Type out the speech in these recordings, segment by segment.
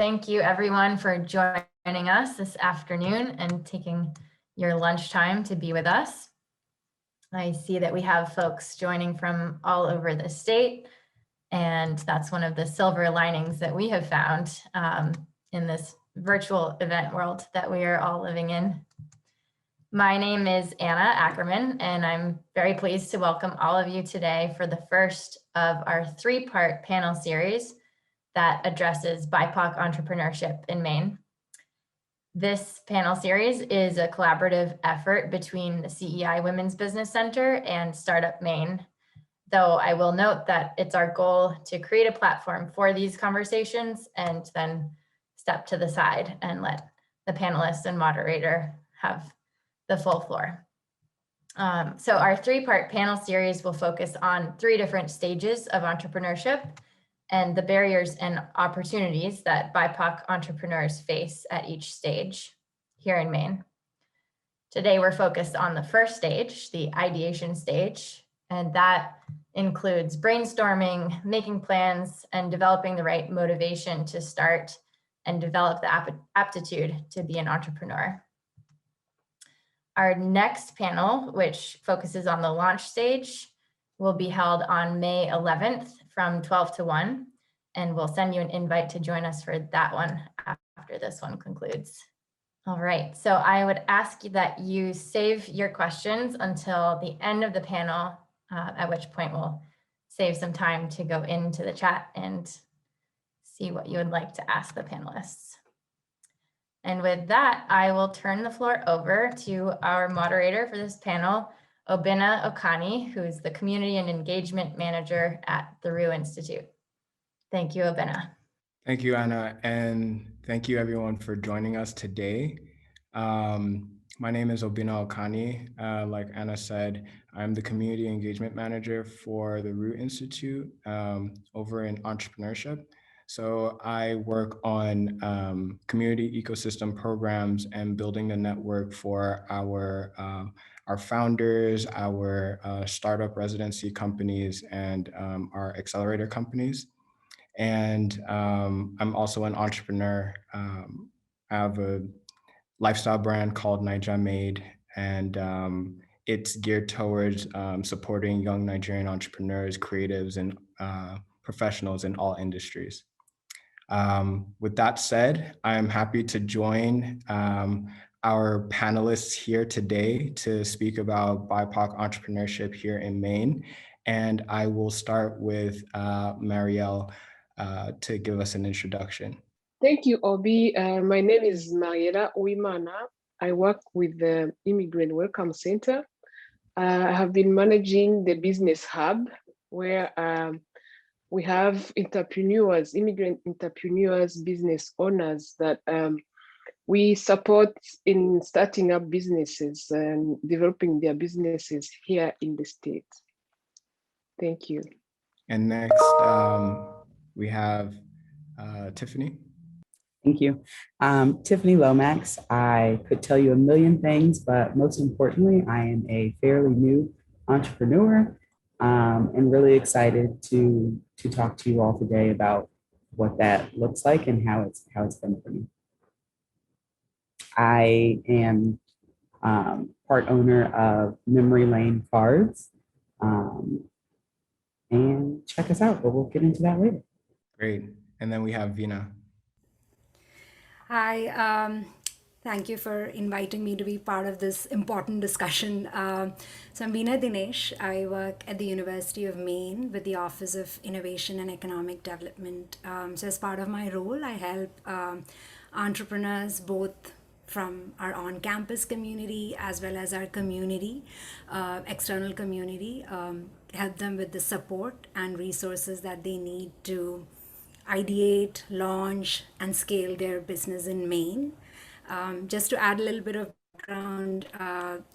thank you everyone for joining us this afternoon and taking your lunchtime to be with us. I see that we have folks joining from all over the state, and that's one of the silver linings that we have found in this virtual event world that we are all living in. My name is Anna Ackerman, and I'm very pleased to welcome all of you today for the first of our three-part panel series that addresses BIPOC entrepreneurship in Maine. This panel series is a collaborative effort between the CEI Women's Business Center and Startup Maine, though I will note that it's our goal to create a platform for these conversations and then step to the side and let the panelists and moderator have the full floor. So our three-part panel series will focus on three different stages of entrepreneurship and the barriers and opportunities that BIPOC entrepreneurs face at each stage here in Maine. Today, we're focused on the first stage, the ideation stage, and that includes brainstorming, making plans, and developing the right motivation to start and develop the aptitude to be an entrepreneur. Our next panel, which focuses on the launch stage, will be held on May 11th from 12 to 1, and we'll send you an invite to join us for that one after this one concludes. All right, so I would ask that you save your questions until the end of the panel, at which point we'll save some time to go into the chat and see what you would like to ask the panelists. And with that, I will turn the floor over to our moderator for this panel, Obinna Okani, who is the Community and Engagement Manager at the Rue Institute. Thank you, Obinna. Thank you, Anna, and thank you everyone for joining us today. My name is Obinna Okani. Like Anna said, I'm the Community Engagement Manager for the Rue Institute over in Entrepreneurship. So I work on community ecosystem programs and building the network for our founders, our startup residency companies, and our accelerator companies. And I'm also an entrepreneur. I have a lifestyle brand called Naija Made, and it's geared towards supporting young Nigerian entrepreneurs, creatives, and professionals in all industries. With that said, I'm happy to join our panelists here today to speak about BIPOC entrepreneurship here in Maine. And I will start with Marielle to give us an introduction. Thank you, Obi. My name is Mariella Uwimana. I work with the Immigrant Welcome Center. I have been managing the Business Hub, where we have entrepreneurs, immigrant entrepreneurs, business owners that we support in starting up businesses and developing their businesses here in the state. Thank you. And next, we have Tiffany. Thank you. Tiffany Lomax. I could tell you a million things, but most importantly, I am a fairly new entrepreneur and really excited to talk to you all today about what that looks like and how it's been for me. I am part owner of Memory Lane Cards, and check us out, but we'll get into that later. Great. And then we have Veena. Hi, thank you for inviting me to be part of this important discussion. So I'm Veena Dinesh. I work at the University of Maine with the Office of Innovation and Economic Development. So as part of my role, I help entrepreneurs both from our on-campus community as well as our community, external community, help them with the support and resources that they need to ideate, launch, and scale their business in Maine. Just to add a little bit of background, I'm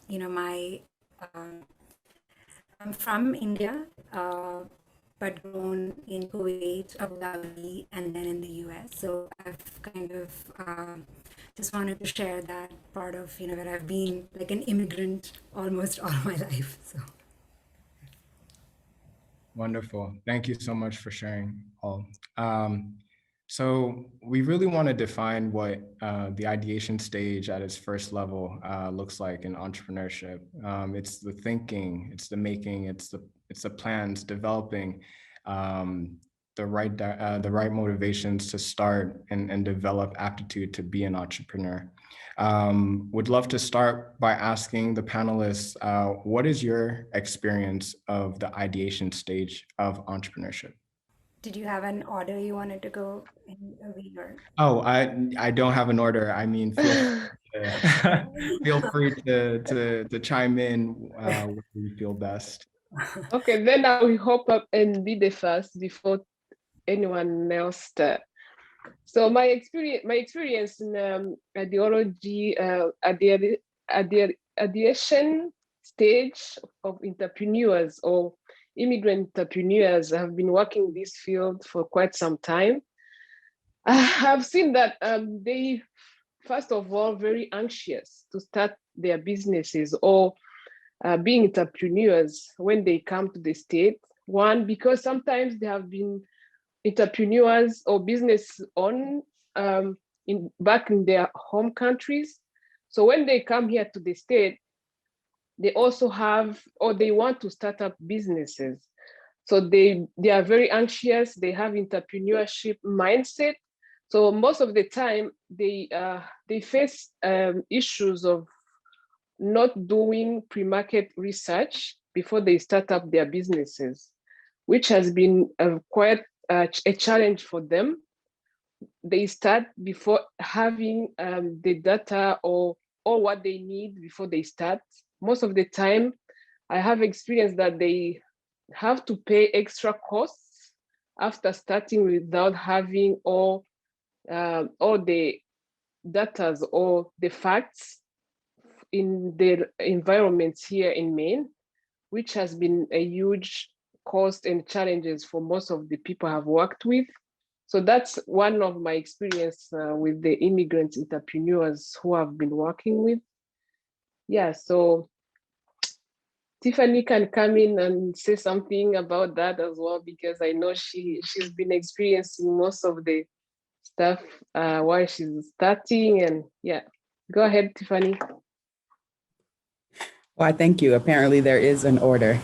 from India, but grown in Kuwait, Abu Dhabi, and then in the US. So I've kind of just wanted to share that part of, that I've been like an immigrant almost all my life. So. Wonderful. Thank you so much for sharing all. So we really want to define what the ideation stage at its first level looks like in entrepreneurship. It's the thinking, it's the making, it's the plans, developing the right motivations to start and develop aptitude to be an entrepreneur. Would love to start by asking the panelists, what is your experience of the ideation stage of entrepreneurship? Did you have an order you wanted to go in a week or? Oh, I don't have an order. I mean, feel feel free to chime in where you feel best. Okay, then I will hop up and be the first before anyone else start. So my experience in ideology at the ideation stage of entrepreneurs or immigrant entrepreneurs. I have been working in this field for quite some time. I have seen that they, first of all, very anxious to start their businesses or being entrepreneurs when they come to the state. One, because sometimes they have been entrepreneurs or business on back in their home countries. So when they come here to the state, they also have, or they want to start up businesses. So they are very anxious. They have entrepreneurship mindset. So most of the time, they face issues of not doing pre-market research before they start up their businesses, which has been quite a challenge for them. They start before having the data or what they need before they start. Most of the time, I have experienced that they have to pay extra costs after starting without having all the data or the facts in their environments here in Maine, which has been a huge cost and challenges for most of the people I've worked with. So that's one of my experience with the immigrant entrepreneurs who I've been working with. Yeah, so Tiffany can come in and say something about that as well, because I know she's been experiencing most of the stuff while she's starting. And yeah, go ahead, Tiffany. Well, thank you. Apparently there is an order.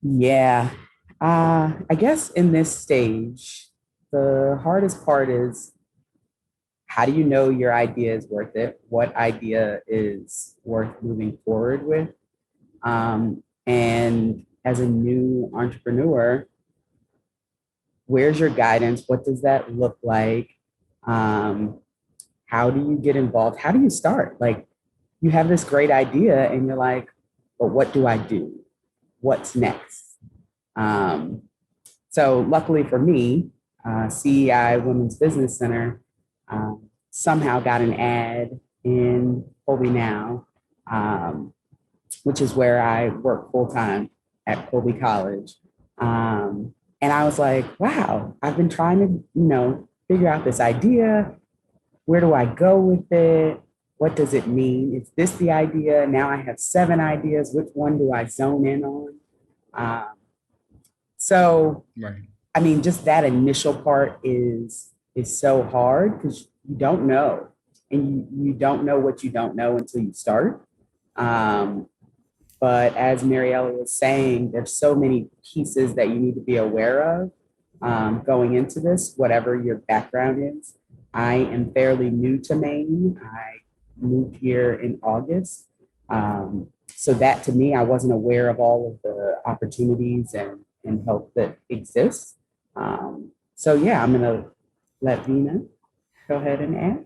Yeah, I guess in this stage, the hardest part is, how do you know your idea is worth it? What idea is worth moving forward with? And as a new entrepreneur, where's your guidance? What does that look like? How do you get involved? How do you start? Like, you have this great idea and you're like, but what do I do? What's next? So luckily for me, CEI Women's Business Center somehow got an ad in Colby Now, which is where I work full-time at Colby College. And I was like, wow, I've been trying to, figure out this idea. Where do I go with it? What does it mean? Is this the idea? Now I have 7 ideas. Which one do I zone in on? So, Right. I mean, just that initial part is so hard because you don't know. And you don't know what you don't know until you start. But as Mariella was saying, there's so many pieces that you need to be aware of going into this, whatever your background is. I am fairly new to Maine. I moved here in August. So that to me, I wasn't aware of all of the opportunities and help that exists. So yeah, I'm gonna let Veena go ahead and add.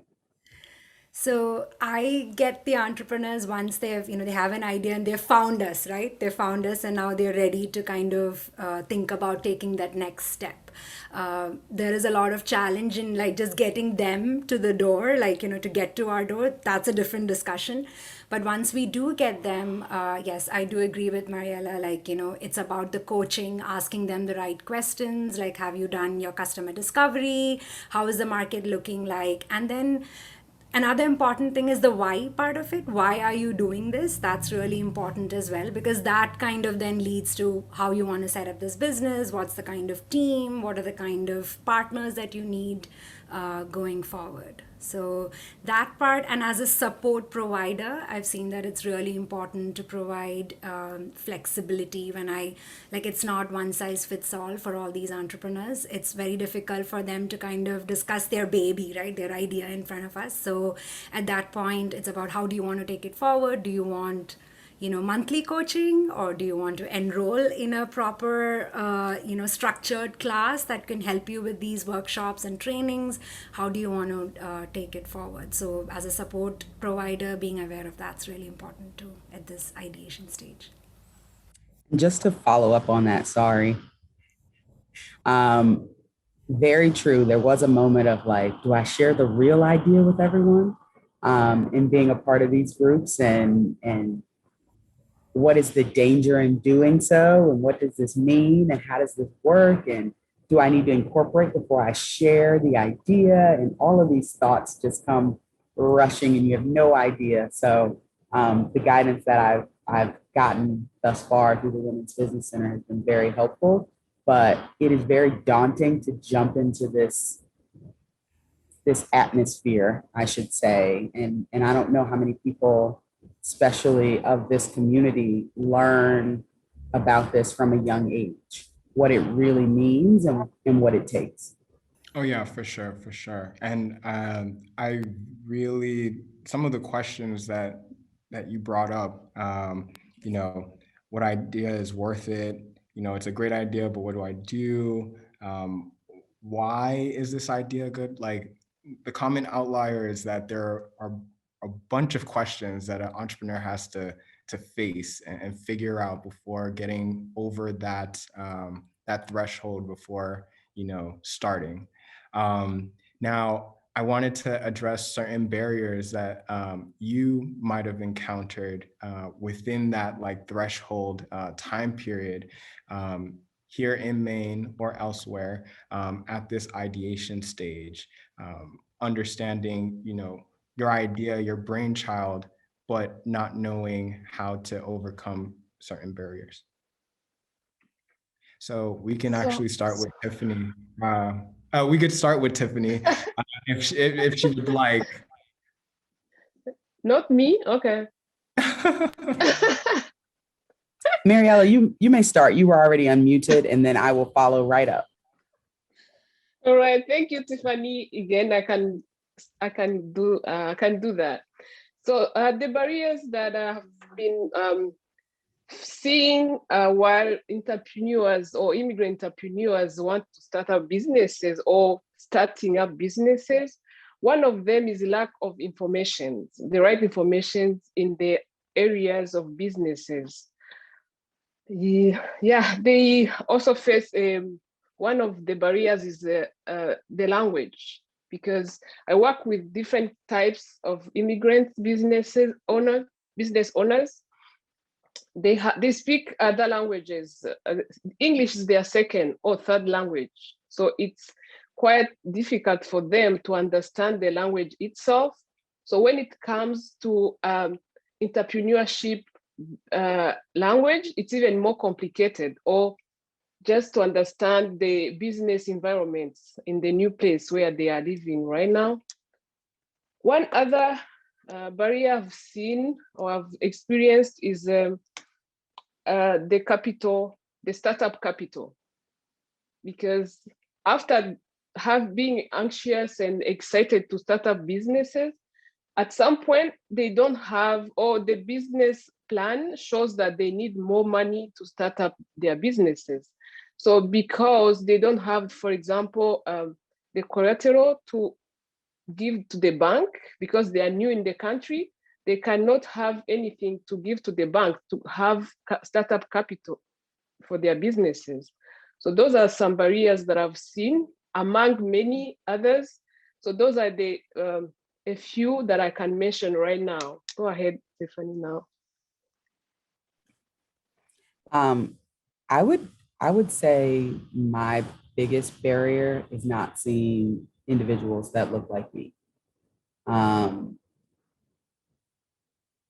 So I get the entrepreneurs once they have, they have an idea and they've found us, right? They found us and now they're ready to kind of think about taking that next step. There is a lot of challenge in like just getting them to the door, like, to get to our door. That's a different discussion. But once we do get them, yes, I do agree with Mariella. Like, it's about the coaching, asking them the right questions. Like, have you done your customer discovery? How is the market looking like? And then Another important thing is the why part of it. Why are you doing this? That's really important as well, because that kind of then leads to how you want to set up this business, what's the kind of team, what are the kind of partners that you need going forward. So that part, and as a support provider, I've seen that it's really important to provide flexibility when it's not one size fits all for all these entrepreneurs. It's very difficult for them to kind of discuss their baby, right? Their idea in front of us. So at that point, it's about how do you want to take it forward? Do you want monthly coaching, or do you want to enroll in a proper structured class that can help you with these workshops and trainings? How do you want to take it forward? So as a support provider, being aware of that's really important too at this ideation stage. Just to follow up on that, sorry. Very true. There was a moment of like, do I share the real idea with everyone in being a part of these groups, and what is the danger in doing so? And what does this mean? And how does this work? And do I need to incorporate before I share the idea? And all of these thoughts just come rushing and you have no idea. So the guidance that I've gotten thus far through the Women's Business Center has been very helpful, but it is very daunting to jump into this atmosphere, I should say. And I don't know how many people, especially of this community, learn about this from a young age, what it really means and what it takes. Oh yeah, for sure. And I really, some of the questions that you brought up, what idea is worth it? It's a great idea, but what do I do? Why is this idea good? Like, the common outlier is that there are a bunch of questions that an entrepreneur has to face and figure out before getting over that threshold before starting. Now, I wanted to address certain barriers that you might have encountered within that threshold time period here in Maine or elsewhere at this ideation stage. Understanding, your idea, your brainchild, but not knowing how to overcome certain barriers. So we can actually start with Tiffany. We could start with Tiffany if she would like. Not me? Okay. Mariella, you may start. You were already unmuted, and then I will follow right up. All right. Thank you, Tiffany. Again, I can do that. So the barriers that I've been seeing while entrepreneurs or immigrant entrepreneurs want to start up businesses or starting up businesses, one of them is lack of information, the right information in the areas of businesses. Yeah, they also face one of the barriers is the language, because I work with different types of immigrant business owners. They speak other languages. English is their second or third language. So it's quite difficult for them to understand the language itself. So when it comes to entrepreneurship language, it's even more complicated, or just to understand the business environments in the new place where they are living right now. One other barrier I've seen or I've experienced is the startup capital. Because after being anxious and excited to start up businesses, at some point they don't have, or the business plan shows that they need more money to start up their businesses. So because they don't have, for example, the collateral to give to the bank, because they are new in the country, they cannot have anything to give to the bank to have startup capital for their businesses. So those are some barriers that I've seen among many others. So those are the a few that I can mention right now. Go ahead, Tiffany, now. I would say my biggest barrier is not seeing individuals that look like me. Um,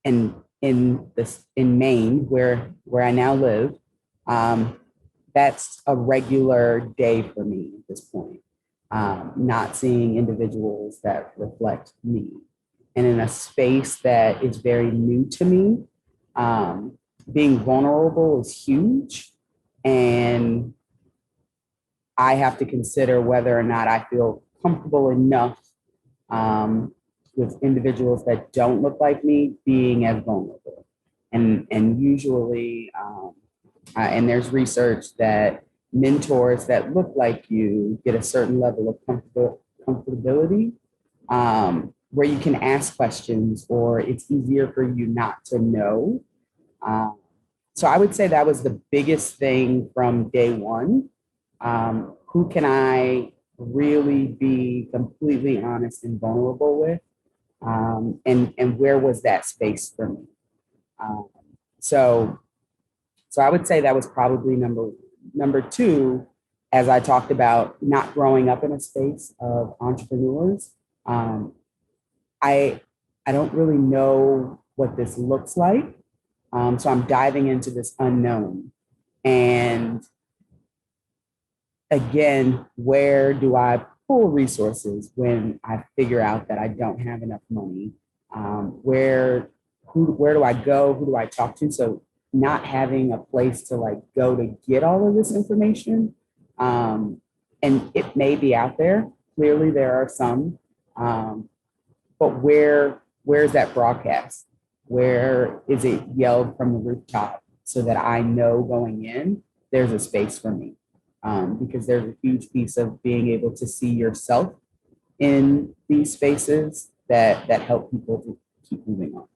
and in Maine, where I now live, that's a regular day for me at this point. Not seeing individuals that reflect me, and in a space that is very new to me, being vulnerable is huge, and I have to consider whether or not I feel comfortable enough with individuals that don't look like me being as vulnerable. And usually, and there's research that mentors that look like you get a certain level of comfortability, where you can ask questions or it's easier for you not to know. So I would say that was the biggest thing from day one. Who can I really be completely honest and vulnerable with? And where was that space for me? Um, so I would say that was probably number one. Number two, as I talked about not growing up in a space of entrepreneurs, I don't really know what this looks like. So I'm diving into this unknown. And again, where do I pull resources when I figure out that I don't have enough money? Where do I go? Who do I talk to? So not having a place to like go to get all of this information. And it may be out there. Clearly there are some, but where's that broadcast? Where is it yelled from the rooftop so that I know going in, there's a space for me? Because there's a huge piece of being able to see yourself in these spaces that help people to keep moving on.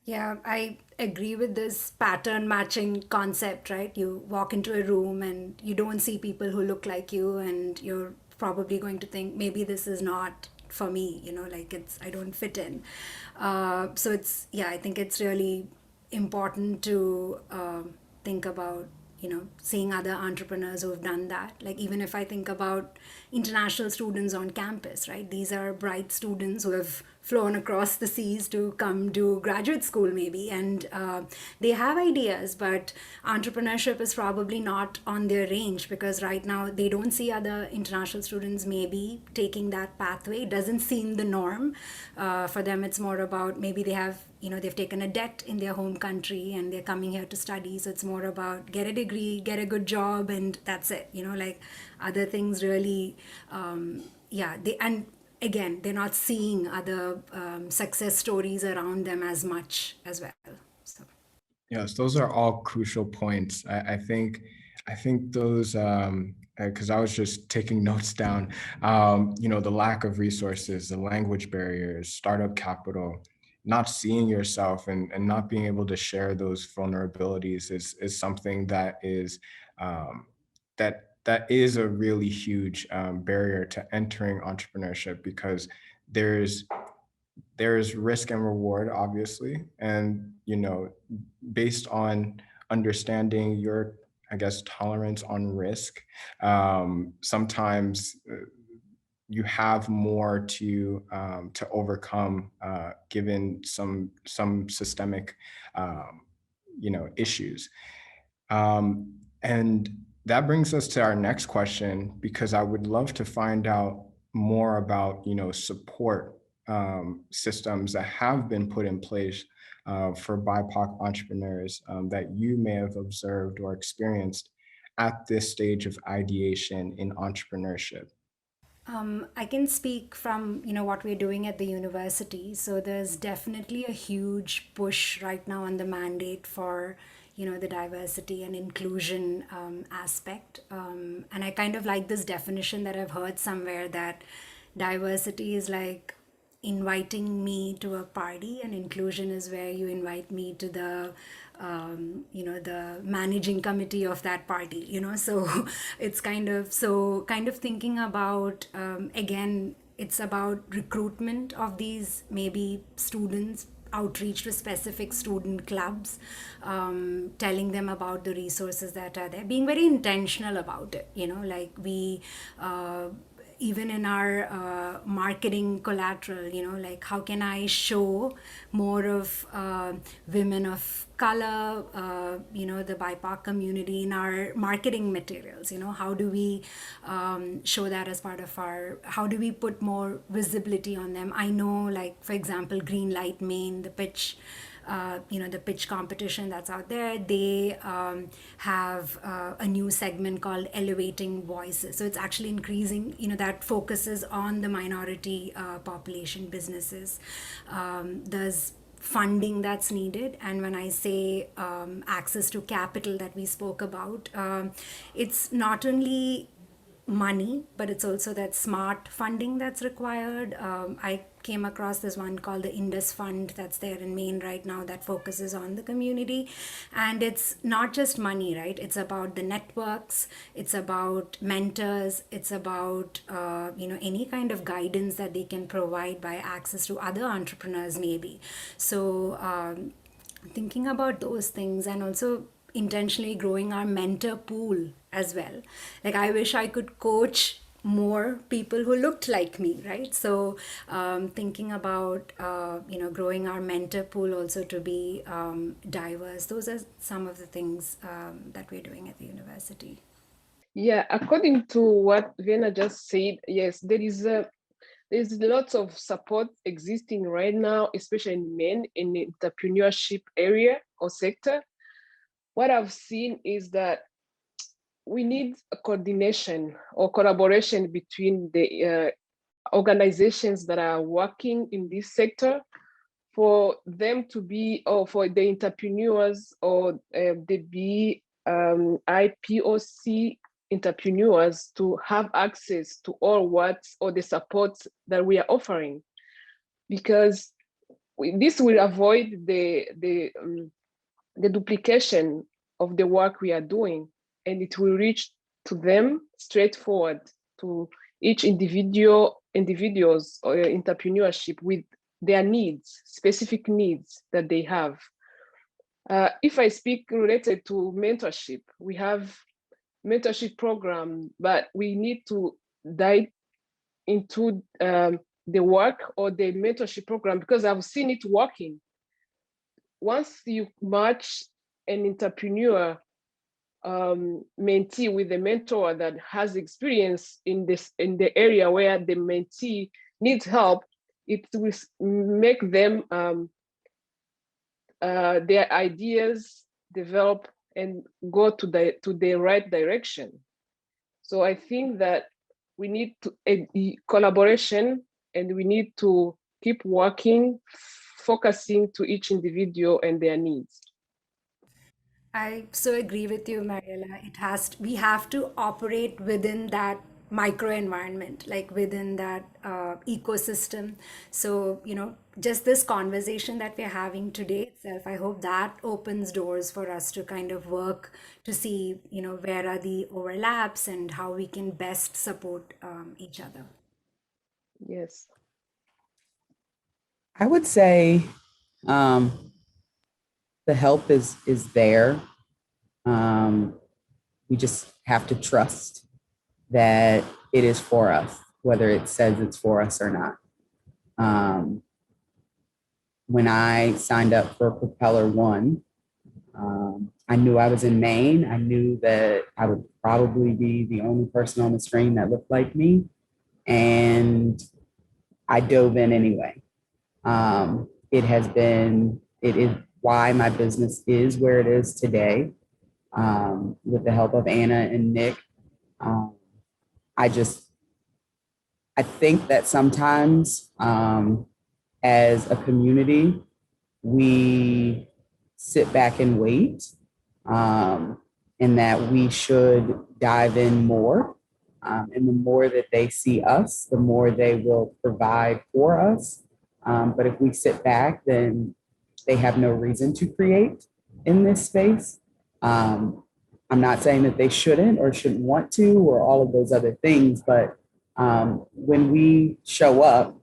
Yeah, I agree with this pattern matching concept, right? You walk into a room and you don't see people who look like you, and you're probably going to think maybe this is not for me, like I don't fit in. So yeah, I think it's really important to think about seeing other entrepreneurs who have done that. Like even if I think about international students on campus, right? These are bright students who have flown across the seas to come do graduate school maybe, and they have ideas, but entrepreneurship is probably not on their range because right now they don't see other international students maybe taking that pathway. It doesn't seem the norm. For them, it's more about maybe they have they've taken a debt in their home country and they're coming here to study. So it's more about get a degree, get a good job, and that's it. Like other things really, and again, they're not seeing other success stories around them as much as well. So. Yes, those are all crucial points. I think those, because I was just taking notes down, the lack of resources, the language barriers, startup capital, not seeing yourself and not being able to share those vulnerabilities is something that is that is a really huge barrier to entering entrepreneurship, because there's risk and reward, obviously, and based on understanding your, I guess, tolerance on risk, sometimes you have more to overcome, given some systemic issues. And that brings us to our next question, because I would love to find out more about support systems that have been put in place for BIPOC entrepreneurs that you may have observed or experienced at this stage of ideation in entrepreneurship. I can speak from what we're doing at the university. So there's definitely a huge push right now on the mandate for the diversity and inclusion aspect. And I kind of like this definition that I've heard somewhere, that diversity is like inviting me to a party, and inclusion is where you invite me to the the managing committee of that party. So it's kind of thinking about, again, it's about recruitment of these maybe students, outreach to specific student clubs, telling them about the resources that are there, being very intentional about it. Like we even in our marketing collateral, like how can I show more of women of color, the BIPOC community in our marketing materials? How do we show that as part of how do we put more visibility on them? I know, like, for example, Green Light Maine, the pitch competition that's out there, they have a new segment called Elevating Voices. So it's actually increasing, that focuses on the minority population businesses. There's funding that's needed. And when I say access to capital that we spoke about, it's not only money, but it's also that smart funding that's required. I came across this one called the Indus Fund that's there in Maine right now that focuses on the community. And it's not just money, right? It's about the networks, it's about mentors, it's about any kind of guidance that they can provide by access to other entrepreneurs maybe. So thinking about those things, and also intentionally growing our mentor pool as well. Like, I wish I could coach more people who looked like me, right? So thinking about growing our mentor pool also to be diverse. Those are some of the things that we're doing at the university. Yeah, according to what Veena just said, yes, there's lots of support existing right now, especially in Maine, in the entrepreneurship area or sector. What I've seen is that we need a coordination or collaboration between the organizations that are working in this sector, for them to be, or for the entrepreneurs or the BIPOC entrepreneurs to have access to all the support that we are offering, because this will avoid the duplication of the work we are doing, and it will reach to them straightforward, to each individual's or entrepreneurship with their needs, specific needs that they have. If I speak related to mentorship, we have mentorship program, but we need to dive into the work or the mentorship program, because I've seen it working. Once you match an entrepreneur mentee with a mentor that has experience in the area where the mentee needs help, it will make them their ideas develop and go to the right direction. So I think that we need a collaboration, and we need to keep working, focusing to each individual and their needs. I so agree with you, Mariella. We have to operate within that micro environment, like within that ecosystem. So, just this conversation that we're having today itself, I hope that opens doors for us to kind of work to see, where are the overlaps and how we can best support each other. Yes. I would say the help is there. We just have to trust that it is for us, whether it says it's for us or not. When I signed up for Propeller One, I knew I was in Maine. I knew that I would probably be the only person on the stream that looked like me. And I dove in anyway. It is why my business is where it is today. With the help of Anna and Nick, I think that sometimes as a community, we sit back and wait, and that we should dive in more. And the more that they see us, the more they will provide for us. But if we sit back, then they have no reason to create in this space. I'm not saying that they shouldn't or shouldn't want to or all of those other things, but when we show up,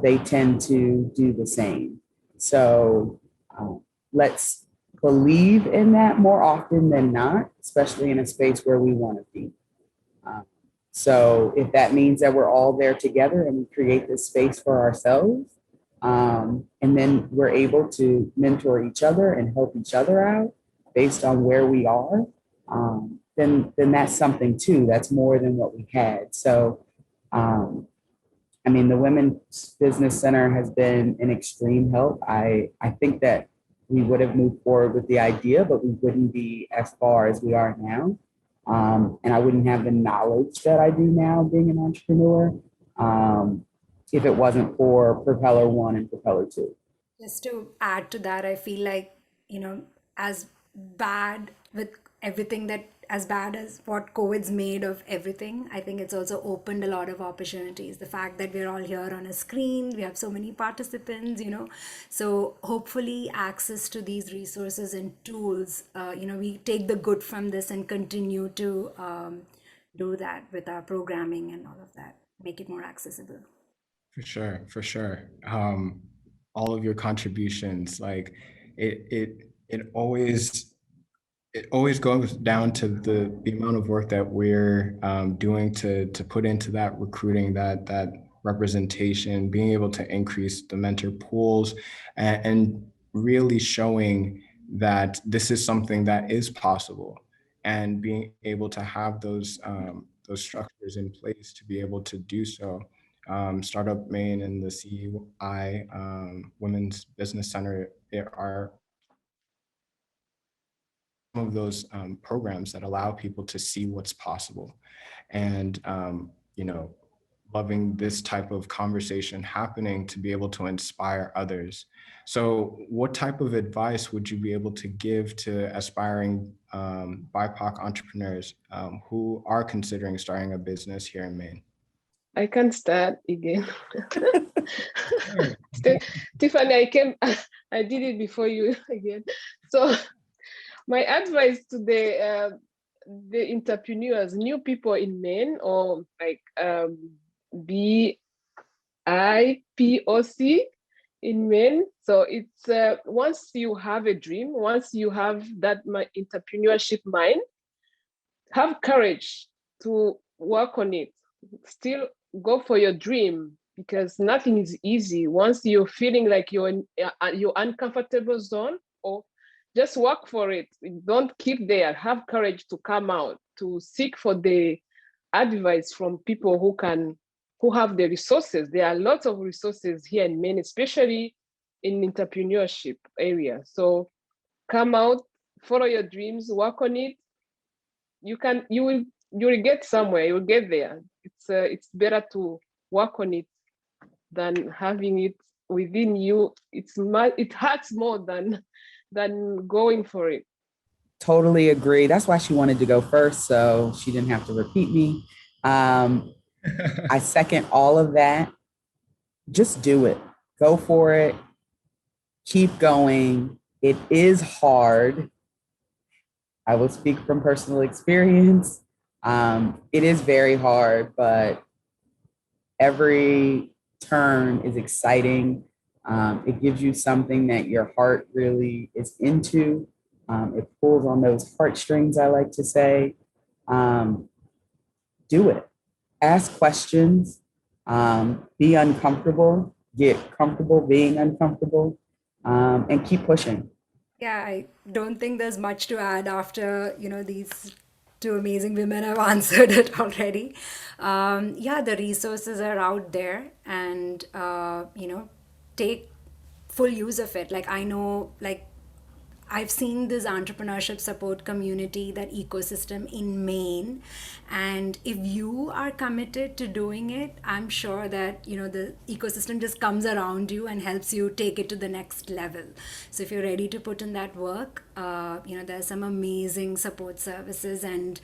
they tend to do the same. So let's believe in that more often than not, especially in a space where we want to be. So if that means that we're all there together and we create this space for ourselves, and then we're able to mentor each other and help each other out based on where we are, then that's something too. That's more than what we had. So, I mean, the Women's Business Center has been an extreme help. I think that we would have moved forward with the idea, but we wouldn't be as far as we are now. And I wouldn't have the knowledge that I do now being an entrepreneur if it wasn't for Propeller One and Propeller Two. Just to add to that, I feel like, as bad with everything that, as bad as what COVID's made of everything, I think it's also opened a lot of opportunities. The fact that we're all here on a screen, we have so many participants, so hopefully access to these resources and tools, we take the good from this and continue to do that with our programming and all of that, make it more accessible. For sure, for sure. All of your contributions, like it always goes down to the amount of work that we're doing to put into that recruiting, that representation, being able to increase the mentor pools, and really showing that this is something that is possible, and being able to have those structures in place to be able to do so. Startup Maine and the CEI Women's Business Center are some of those programs that allow people to see what's possible, and loving this type of conversation happening to be able to inspire others. So what type of advice would you be able to give to aspiring BIPOC entrepreneurs who are considering starting a business here in Maine? I can start again. Tiffany, I did it before you again. So my advice to the entrepreneurs, new people in Maine, or like BIPOC in Maine. So it's once you have a dream, once you have that entrepreneurship mind, have courage to work on it. Still go for your dream, because nothing is easy. Once you're feeling like you're in your uncomfortable zone, or just work for it. Don't keep there. Have courage to come out, to seek for the advice from people who have the resources. There are lots of resources here in Maine, especially in entrepreneurship area. So come out, follow your dreams, work on it. You will get somewhere. You will get there. It's better to work on it than having it within you. It hurts more than going for it. Totally agree. That's why she wanted to go first, so she didn't have to repeat me. I second all of that. Just do it. Go for it. Keep going. It is hard. I will speak from personal experience. It is very hard, but every turn is exciting. It gives you something that your heart really is into. It pulls on those heartstrings, I like to say. Do it. Ask questions. Be uncomfortable. Get comfortable being uncomfortable. And keep pushing. Yeah, I don't think there's much to add after, these two amazing women have answered it already. Yeah, the resources are out there, and, take full use of it. Like, I know, like, I've seen this entrepreneurship support community, that ecosystem in Maine. And if you are committed to doing it, I'm sure that, the ecosystem just comes around you and helps you take it to the next level. So if you're ready to put in that work, there's some amazing support services, and,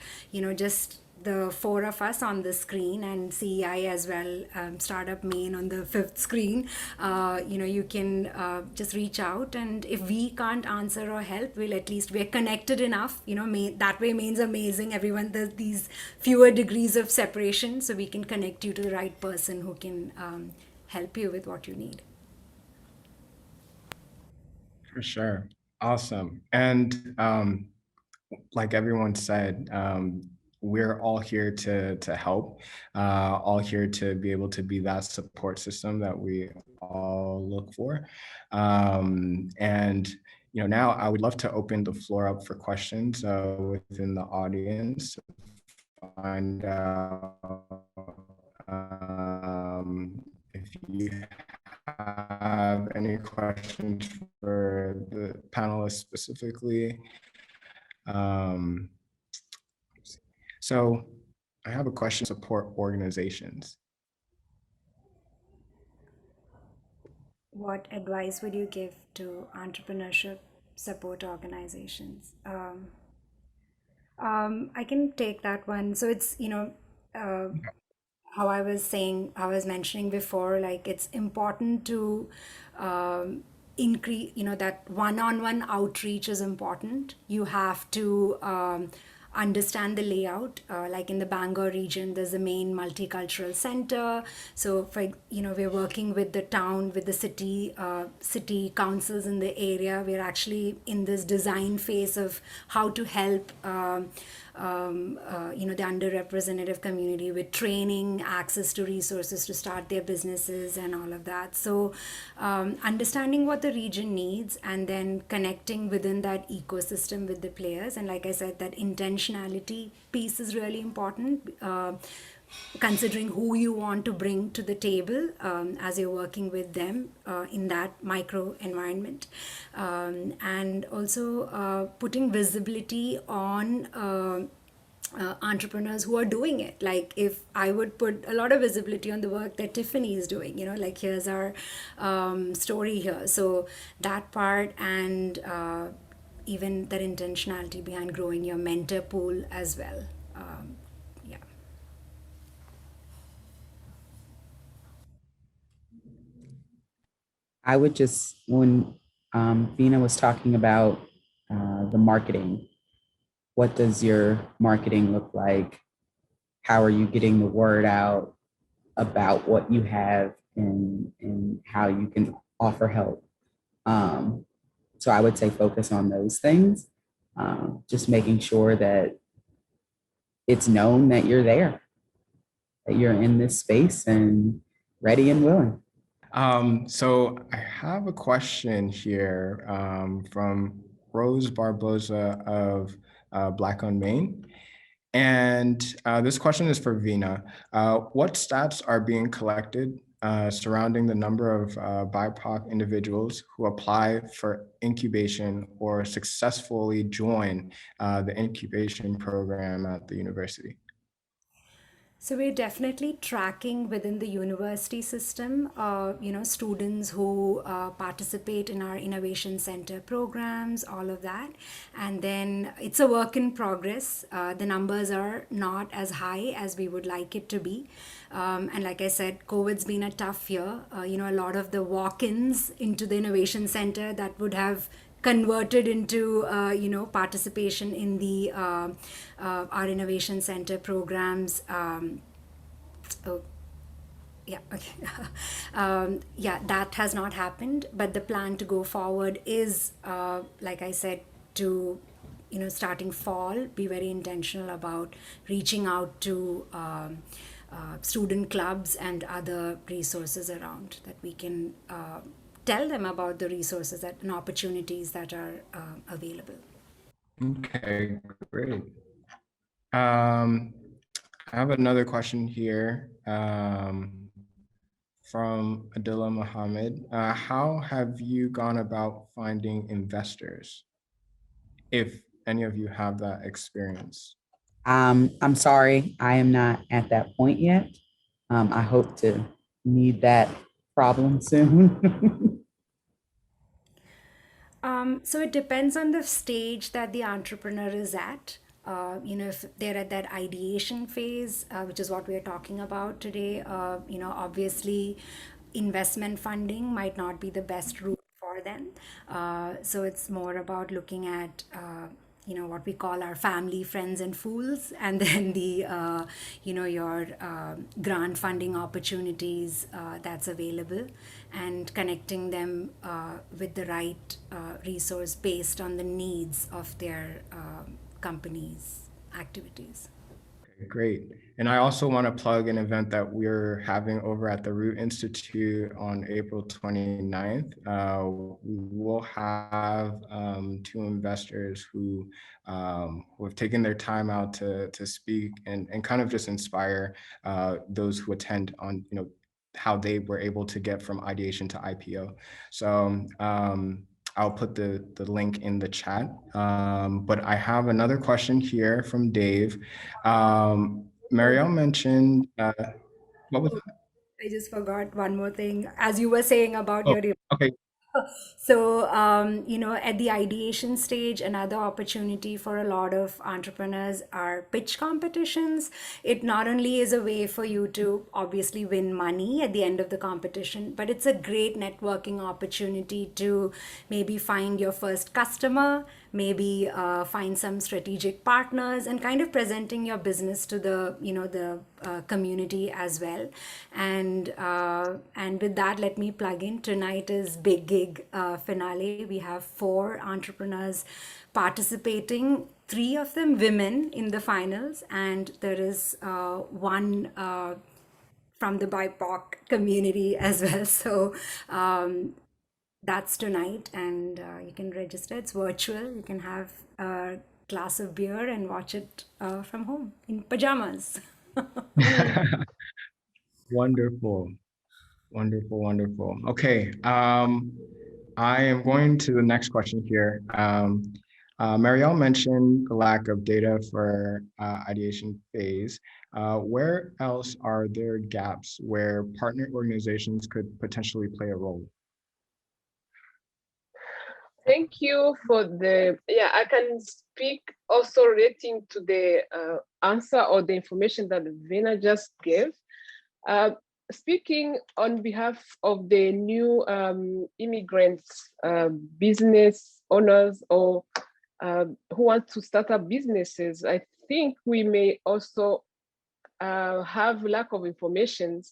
just the four of us on the screen, and CEI as well, Startup Maine on the fifth screen, you can just reach out, and if we can't answer or help, we're connected enough, that way Maine's amazing. Everyone, there's these fewer degrees of separation, so we can connect you to the right person who can help you with what you need. For sure. Awesome. And like everyone said, we're all here to help, all here to be able to be that support system that we all look for. And now I would love to open the floor up for questions within the audience. Find out if you have any questions for the panelists specifically. So I have a question: support organizations. What advice would you give to entrepreneurship support organizations? I can take that one. So it's, how I was mentioning before, like it's important to increase, that one-on-one outreach is important. You have to understand the layout. Like in the Bangor region, there's a Maine multicultural center. So we're working with the town, with the city councils in the area. We're actually in this design phase of how to help the underrepresented community with training, access to resources to start their businesses and all of that. So understanding what the region needs and then connecting within that ecosystem with the players. And like I said, that intentionality piece is really important. Considering who you want to bring to the table as you're working with them in that micro environment. And also putting visibility on entrepreneurs who are doing it. Like if I would put a lot of visibility on the work that Tiffany is doing, like here's our story here. So that part, and even that intentionality behind growing your mentor pool as well. I would just, when Veena was talking about the marketing, what does your marketing look like? How are you getting the word out about what you have and how you can offer help? So I would say focus on those things, just making sure that it's known that you're there, that you're in this space and ready and willing. So I have a question here from Rose Barboza of Black on Maine. And this question is for Veena. What stats are being collected surrounding the number of BIPOC individuals who apply for incubation or successfully join the incubation program at the university? So we're definitely tracking within the university system, students who participate in our Innovation Center programs, all of that. And then it's a work in progress. The numbers are not as high as we would like it to be. And like I said, COVID's been a tough year. A lot of the walk-ins into the Innovation Center that would have converted into participation in the our Innovation Center programs. That has not happened, but the plan to go forward is like I said, to starting fall, be very intentional about reaching out to student clubs and other resources around that we can tell them about the resources and opportunities that are available. Okay, great. I have another question here from Adila Mohammed. How have you gone about finding investors, if any of you have that experience? I'm sorry, I am not at that point yet. I hope to need that problem soon. So it depends on the stage that the entrepreneur is at. If they're at that ideation phase, which is what we are talking about today, obviously investment funding might not be the best route for them. So it's more about looking at what we call our family, friends, and fools, and then the your grant funding opportunities that's available, and connecting them with the right resource based on the needs of their company's activities. Great. And I also want to plug an event that we're having over at the Root Institute on April 29th. We will have two investors who have taken their time out to speak and kind of just inspire those who attend on, how they were able to get from ideation to IPO. So I'll put the link in the chat. But I have another question here from Dave. Marielle mentioned, what was that? I just forgot one more thing. As you were saying about Oh, your okay. So, at the ideation stage, another opportunity for a lot of entrepreneurs are pitch competitions. It not only is a way for you to obviously win money at the end of the competition, but it's a great networking opportunity to maybe find your first customer, maybe find some strategic partners, and kind of presenting your business to the community as well. And with that, let me plug in. Tonight is Big Gig finale. We have 4 entrepreneurs participating, 3 of them women in the finals, and there is one from the BIPOC community as well. So that's tonight, and you can register. It's virtual. You can have a glass of beer and watch it from home in pajamas. Wonderful. Wonderful, wonderful. Okay, I am going to the next question here. Marielle mentioned the lack of data for ideation phase. Where else are there gaps where partner organizations could potentially play a role? Thank you for I can speak also relating to the answer or the information that Veena just gave. Speaking on behalf of the new immigrants, business owners, or who want to start up businesses, I think we may also have lack of information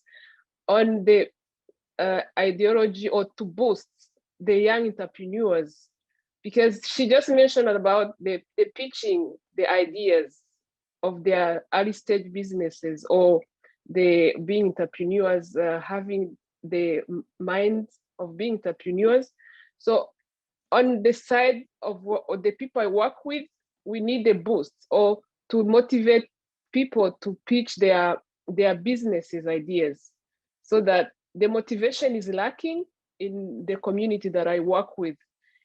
on the ideology or to boost the young entrepreneurs, because she just mentioned about the pitching the ideas of their early stage businesses, or the being entrepreneurs, having the mind of being entrepreneurs. So on the side of the people I work with, we need a boost or to motivate people to pitch their businesses ideas, so that the motivation is lacking in the community that I work with.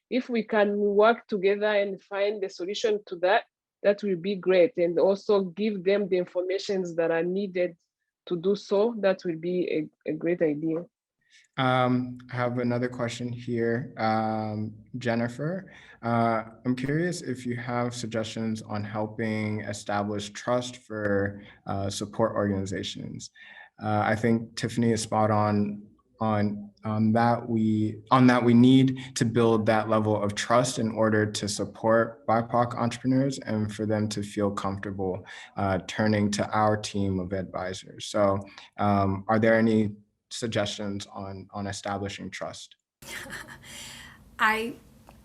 If we can work together and find the solution to that, that will be great. And also give them the information that are needed to do so. That will be a great idea. I have another question here. Jennifer, I'm curious if you have suggestions on helping establish trust for support organizations. I think Tiffany is spot on that we need to build that level of trust in order to support BIPOC entrepreneurs and for them to feel comfortable turning to our team of advisors. So are there any suggestions on establishing trust? I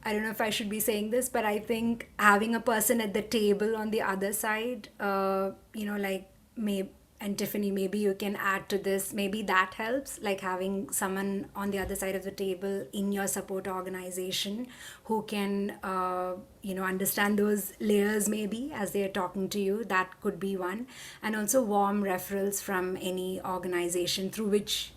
don't know if I should be saying this, but I think having a person at the table on the other side, and Tiffany, maybe you can add to this, maybe that helps, like having someone on the other side of the table in your support organization who can, understand those layers maybe as they're talking to you. That could be one. And also warm referrals from any organization through which,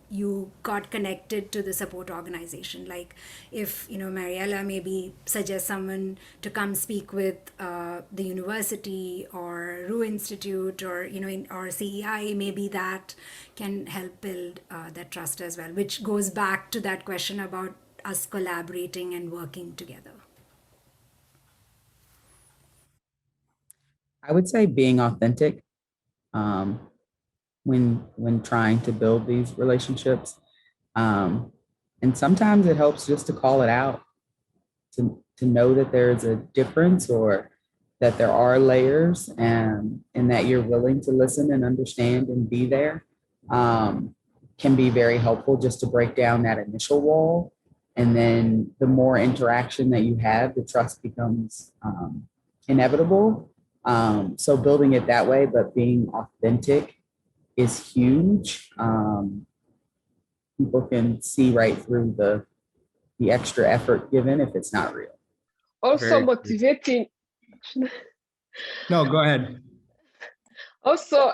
you got connected to the support organization. Like if, Mariella maybe suggests someone to come speak with the university or RU Institute or, or CEI, maybe that can help build that trust as well, which goes back to that question about us collaborating and working together. I would say being authentic when trying to build these relationships. And sometimes it helps just to call it out, to know that there's a difference or that there are layers, and that you're willing to listen and understand and be there, can be very helpful just to break down that initial wall. And then the more interaction that you have, the trust becomes inevitable. So building it that way, but being authentic is huge. People can see right through the extra effort given if it's not real. Also Very motivating. No, go ahead. Also,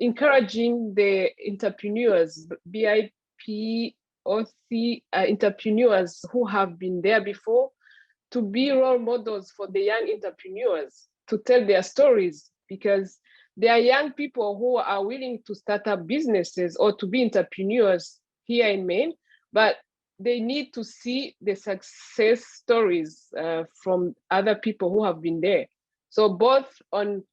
encouraging the entrepreneurs, BIPOC entrepreneurs who have been there before, to be role models for the young entrepreneurs, to tell their stories, because there are young people who are willing to start up businesses or to be entrepreneurs here in Maine, but they need to see the success stories from other people who have been there. So both on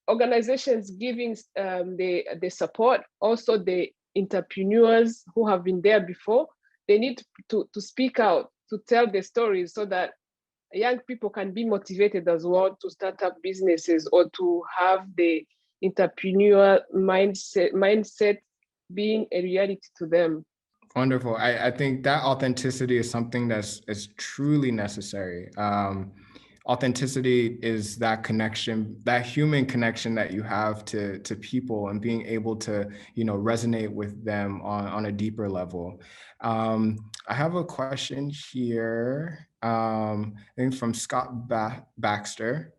organizations giving the support, also the entrepreneurs who have been there before, they need to speak out, to tell the stories so that young people can be motivated as well to start up businesses or to have the entrepreneurial mindset being a reality to them. Wonderful. I think that authenticity is something is truly necessary. Authenticity is that connection, that human connection that you have to people, and being able to, resonate with them on a deeper level. I have a question here, I think from Scott Baxter.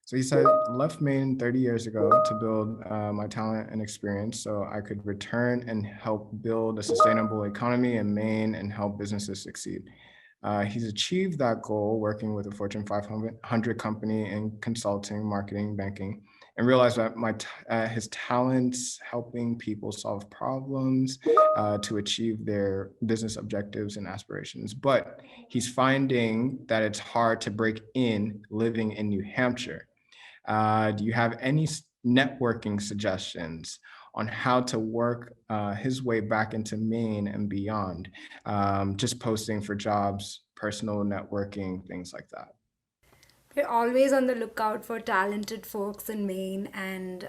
So he said, left Maine 30 years ago to build my talent and experience so I could return and help build a sustainable economy in Maine and help businesses succeed. He's achieved that goal working with a Fortune 500 company in consulting, marketing, banking, and realized that his talents helping people solve problems to achieve their business objectives and aspirations. But he's finding that it's hard to break in living in New Hampshire. Do you have any networking suggestions on how to work his way back into Maine and beyond? Just posting for jobs, personal networking, things like that. We're always on the lookout for talented folks in Maine, and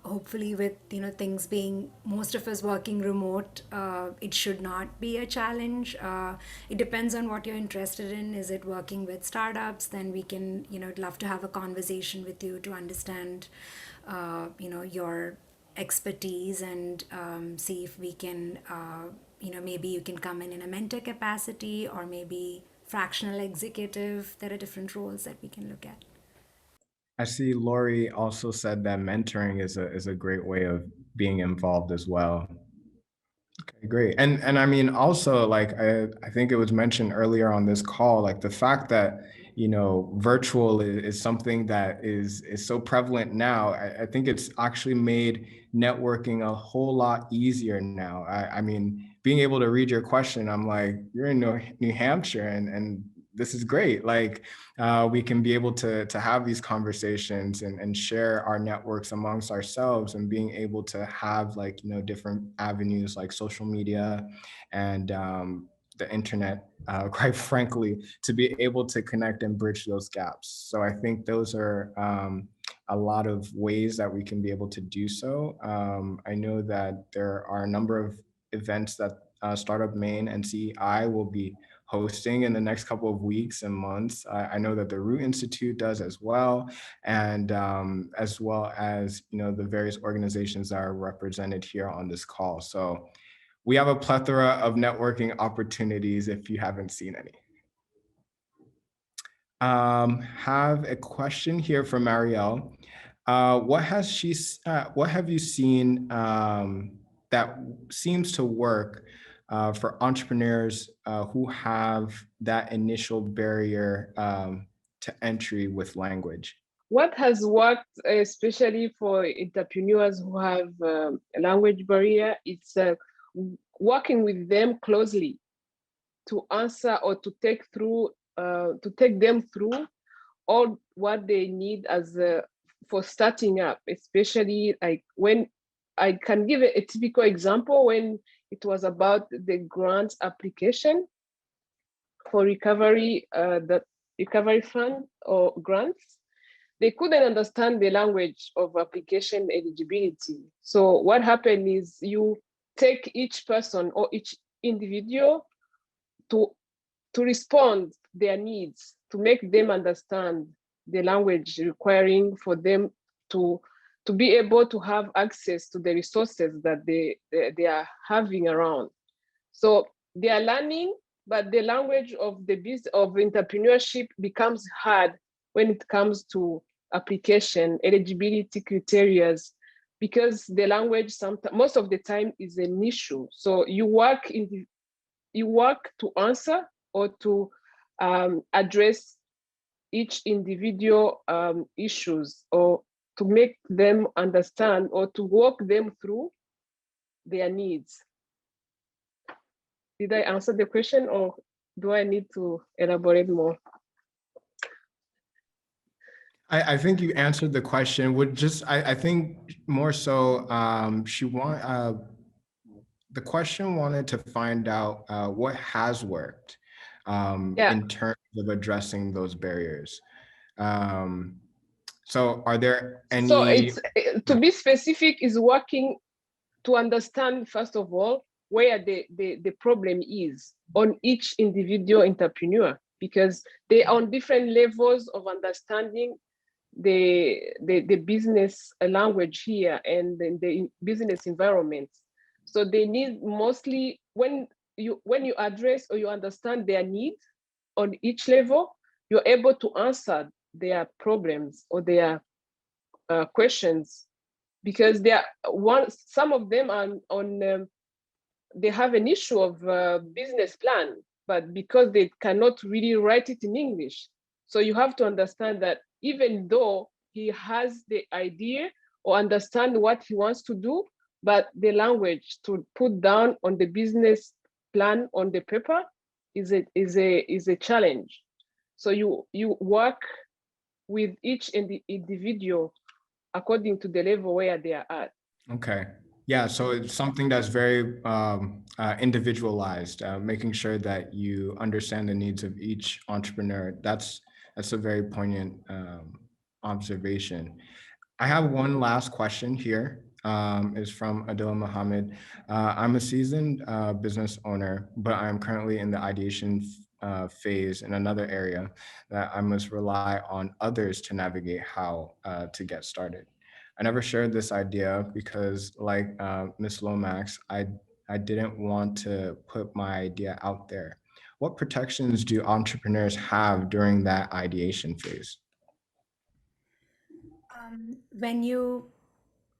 hopefully, with things being most of us working remote, it should not be a challenge. It depends on what you're interested in. Is it working with startups? Then we can, love to have a conversation with you to understand, your expertise and see if we can, maybe you can come in a mentor capacity, or maybe fractional executive. There are different roles that we can look at. I see Lori also said that mentoring is a great way of being involved as well. Okay, great. And I mean, also, like, I think it was mentioned earlier on this call, like the fact that, virtual is something that is so prevalent now. I think it's actually made networking a whole lot easier now. I mean, being able to read your question, I'm like, you're in New Hampshire, and this is great. Like, we can be able to have these conversations and share our networks amongst ourselves, and being able to have, like, different avenues like social media and the internet, quite frankly, to be able to connect and bridge those gaps. So I think those are a lot of ways that we can be able to do so. I know that there are a number of events that Startup Maine and CEI will be hosting in the next couple of weeks and months. I know that the Root Institute does as well, and as well as the various organizations that are represented here on this call. So we have a plethora of networking opportunities if you haven't seen any. Have a question here from Marielle. What have you seen that seems to work for entrepreneurs who have that initial barrier to entry with language? What has worked, especially for entrepreneurs who have a language barrier, it's working with them closely to answer or to take them through all what they need for starting up, especially like when I can give a typical example when it was about the grant application for recovery, the recovery fund or grants. They couldn't understand the language of application eligibility. So what happened is you take each person or each individual to respond their needs, to make them understand the language requiring for them to be able to have access to the resources that they are having around. So they are learning, but the language of the business of entrepreneurship becomes hard when it comes to application, eligibility criteria, because the language most of the time is an issue. So you work to answer or to address each individual issues, or to make them understand, or to walk them through their needs. Did I answer the question, or do I need to elaborate more? I think you answered the question. I think more so, the question wanted to find out what has worked in terms of addressing those barriers. So are there any? So it's, to be specific, is working to understand, first of all, where the problem is on each individual entrepreneur, because they are on different levels of understanding the business language here and the business environment. So they need mostly, when you address or you understand their needs on each level, you're able to answer their problems or their questions, because some of them are on they have an issue of business plan, but because they cannot really write it in English. So you have to understand that even though he has the idea or understand what he wants to do, but the language to put down on the business plan on the paper is a challenge. So you work with each individual according to the level where they are at. Okay. Yeah, so it's something that's very individualized, making sure that you understand the needs of each entrepreneur. That's a very poignant observation. I have one last question here. Is from Adila Mohammed. I'm a seasoned business owner, but I'm currently in the ideation phase in another area that I must rely on others to navigate how to get started. I never shared this idea because, like Ms. Lomax, I didn't want to put my idea out there. What protections do entrepreneurs have during that ideation phase? When you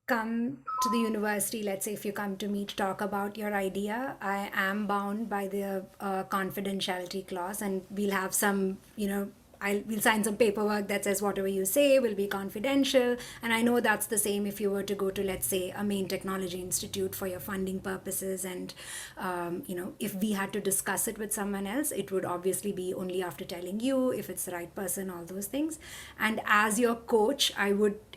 come to the university, let's say if you come to me to talk about your idea, I am bound by the confidentiality clause, and we'll have some, we'll sign some paperwork that says whatever you say will be confidential. And I know that's the same if you were to go to, let's say, a Maine Technology Institute for your funding purposes. And, if we had to discuss it with someone else, it would obviously be only after telling you if it's the right person, all those things. And as your coach,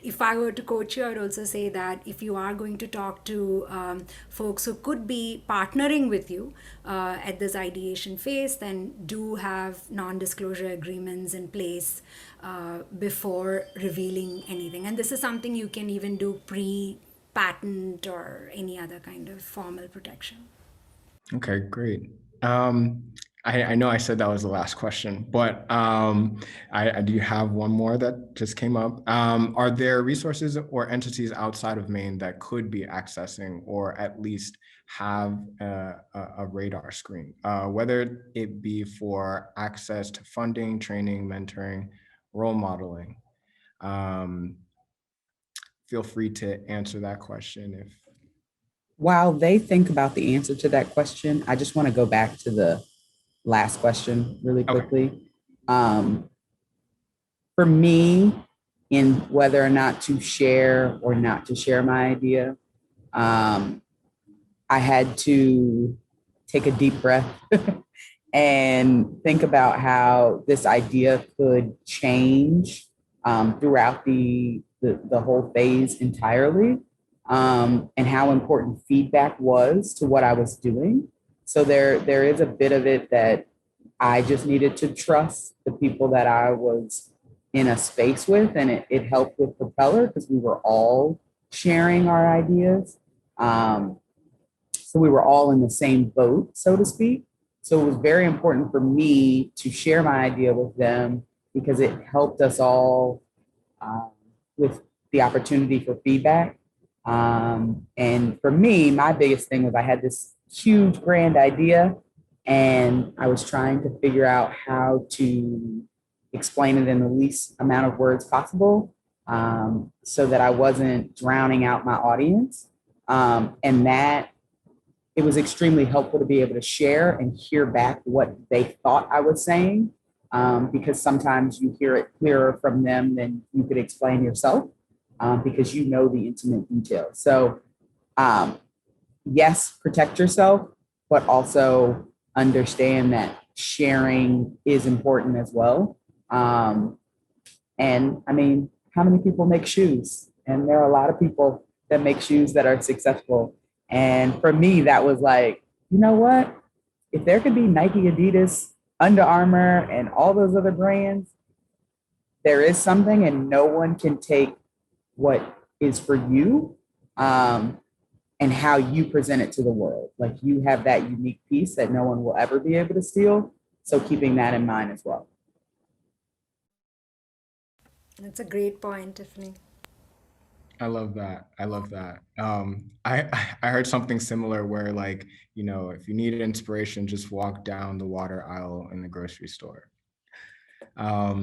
if I were to coach you, I would also say that if you are going to talk to folks who could be partnering with you at this ideation phase, then do have non-disclosure agreements in place before revealing anything. And this is something you can even do pre-patent or any other kind of formal protection. Okay, great. I know I said that was the last question, but I do have one more that just came up. Are there resources or entities outside of Maine that could be accessing or at least have a radar screen, whether it be for access to funding, training, mentoring, role modeling? Feel free to answer that question. While they think about the answer to that question, I just want to go back to the last question really quickly. Okay. For me, in whether or not to share or not to share my idea, I had to take a deep breath and think about how this idea could change throughout the whole phase entirely, and how important feedback was to what I was doing. So there is a bit of it that I just needed to trust the people that I was in a space with, and it helped with Propeller because we were all sharing our ideas. So we were all in the same boat, so to speak. So it was very important for me to share my idea with them because it helped us all with the opportunity for feedback. And for me, my biggest thing was I had this huge grand idea and I was trying to figure out how to explain it in the least amount of words possible, so that I wasn't drowning out my audience. And that it was extremely helpful to be able to share and hear back what they thought I was saying, because sometimes you hear it clearer from them than you could explain yourself, because you know the intimate details. So yes, protect yourself, but also understand that sharing is important as well. And I mean, how many people make shoes? And there are a lot of people that make shoes that are successful. And for me, that was like, you know what? If there could be Nike, Adidas, Under Armour, and all those other brands, there is something, and no one can take what is for you, and how you present it to the world. Like, you have that unique piece that no one will ever be able to steal. So keeping that in mind as well. That's a great point, Tiffany. I love that. I love that. I heard something similar where, like, you know, if you need inspiration, just walk down the water aisle in the grocery store. All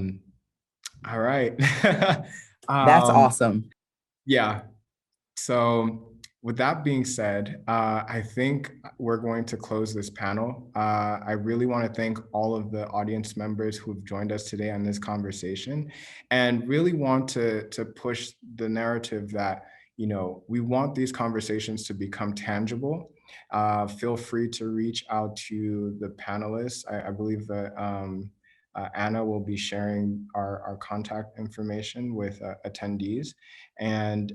right. That's awesome. Yeah. So with that being said, I think we're going to close this panel. I really want to thank all of the audience members who've joined us today on this conversation, and really want to push the narrative that, you know, we want these conversations to become tangible. Feel free to reach out to the panelists. I believe that Anna will be sharing our contact information with attendees. And,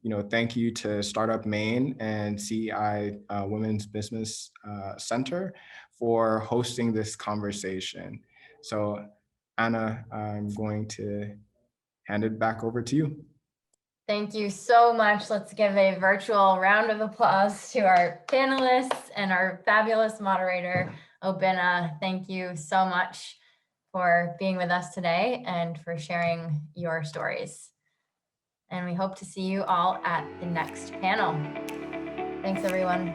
you know, thank you to Startup Maine and CEI Women's Business Center for hosting this conversation. So Anna, I'm going to hand it back over to you. Thank you so much. Let's give a virtual round of applause to our panelists and our fabulous moderator, Obina. Thank you so much for being with us today and for sharing your stories. And we hope to see you all at the next panel. Thanks, everyone.